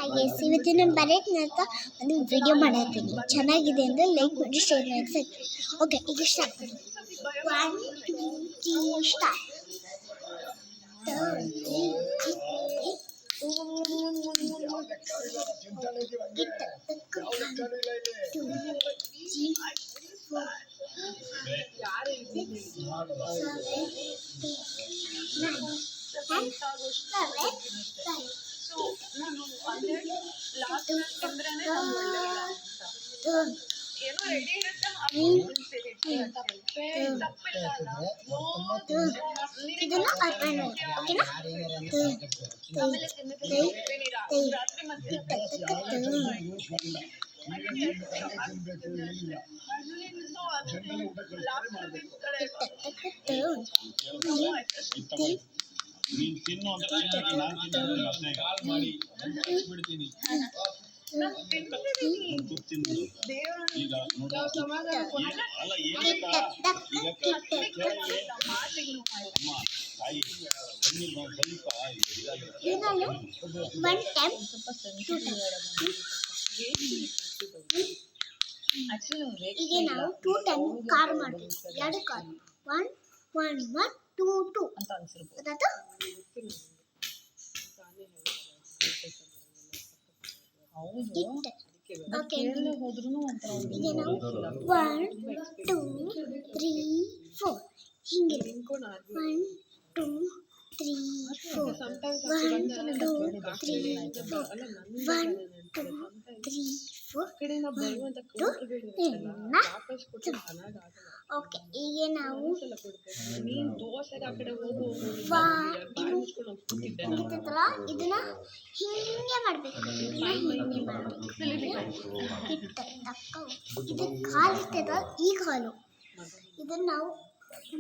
ಹಾಗೆ ಇವತ್ತು ನಾನು ಬರೆಯೋದ್ನಂತ ಒಂದು ವಿಡಿಯೋ ಮಾಡತ್ತೀನಿ. ಚೆನ್ನಾಗಿದೆ ಅಂದರೆ ಲೈಕ್ ಮಾಡಿ ಶೇರ್ ಮಾಡಿ ಸಬ್ಸ್ಕ್ರೈಬ್. ಓಕೆ, ಈಗ ಸ್ಟಾರ್ಟ್ ಮಾಡಿ. 1 2 3 ಸ್ಟಾರ್ಟ್. ಇದನ್ನ ಅರ್ಪಣೆ ಓಕೆನಾ. ಈಗ ನಾವು 2 ಟೈಮ್ ಕಾರ್ ಮಾಡಬೇಕು. 2 ಕಾರ್ 1 1 1 2 2 ಅಂತ ಅನ್ಸಿರ್ಬೋದು. ಓಕೆ, ಈಗ ನಾವು 1 2 3 4 ಹಿಂಗೆ 1 2 3 4 1 2 3 4 1 2 3 4 ಓಕೆ, ಈಗ ನಾವು ಇದನ್ನ ಹಿಂಗೆ ಮಾಡಬೇಕು. ಇದು ಕಾಲು ಇರ್ತದ, ಈ ಕಾಲು ಇದನ್ನ ನಾವು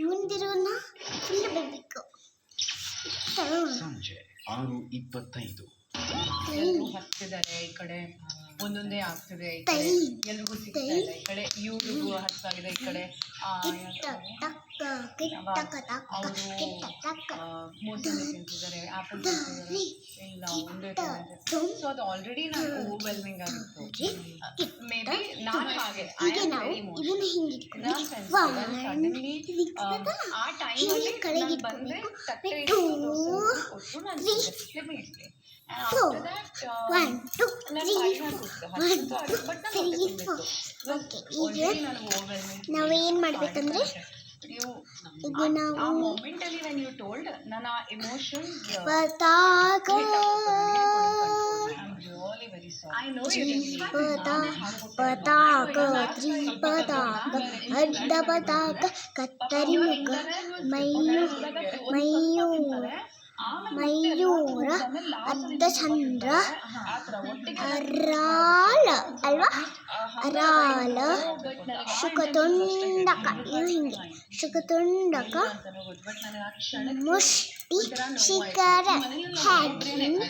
ಮುಂದಿರೋನ್ನ ಫುಲ್ ಬಿಡಬೇಕು. ಸಂಜೆ 6:25 ಹತ್ತಿದ್ದಾರೆ. ಈ ಕಡೆ ಒಂದೊಂದೇ ಆಗ್ತಿದೆ. ಈ ಕಡೆ ಎಲ್ರಿಗೂ ಸಿಗ್ತಾ ಇದೆ. ಈ ಕಡೆ ಇವ್ರಿಗೂ ಹತ್ತಾಗಿದೆ. ಈ ಕಡೆ ಅವರು ಮೋಸಂಬಿ ತಿಂತಿದ್ದಾರೆ, ಆಪಲ್ ತಿಂತಿದ್ದಾರೆ. ಇಲ್ಲ ಒಂದೇ ಸೊ ಅದು ಆಲ್ರೆಡಿ ನಾನು ಓವರ್ವೆಲ್ಮಿಂಗ್ ಆಗಿತ್ತು. ಮೇ ಬಿ ನಾನು ಹಾಗೆ ಸಡನ್ಲಿ ಆ ಟೈಮಲ್ಲಿ ನಾನು ಬಂದೆ, ತಟ್ಟೆ ಕೊಟ್ಟು ನಾನು ಇಡ್ಲಿ. ನಾವೇನ್ ಮಾಡ್ಬೇಕಂದ್ರೆ ಈಗ ನಾವು ಪತಾಕ ತ್ರಿಪತಾಕ ಅಡ್ಡ ಪತಾಕ ಕತ್ತರಿ ಮುಖ ಮಯೂರ ಅರ್ಧಚಂದ್ರ ಅರಾಳ ಅಲ್ವಾ, ಅರಾಳ ಶುಕತುಂಡಕ. ಇದು ಹಿಂಗೆ ಶುಕತುಂಡಕ ಮುಷ್ಟಿ ಶಿಖರ ಹ್ಯಾಕಿಂಗ್.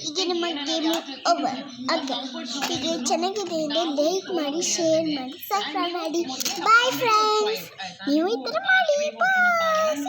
ಈಗ ನಮ್ಮ ಗೇಮ್ ಓವರ್. ಓಕೆ, ಈಗ ಚೆನ್ನಾಗಿದೆ ಅಂದರೆ ಲೈಕ್ ಮಾಡಿ, ಶೇರ್ ಮಾಡಿ, ಸಬ್ಸ್ಕ್ರೈಬ್ ಮಾಡಿ. ಬಾಯ್ ಫ್ರೆಂಡ್ಸ್, ನೀವು ಈ ಥರ ಮಾಡಿ. ಬಾಯ್.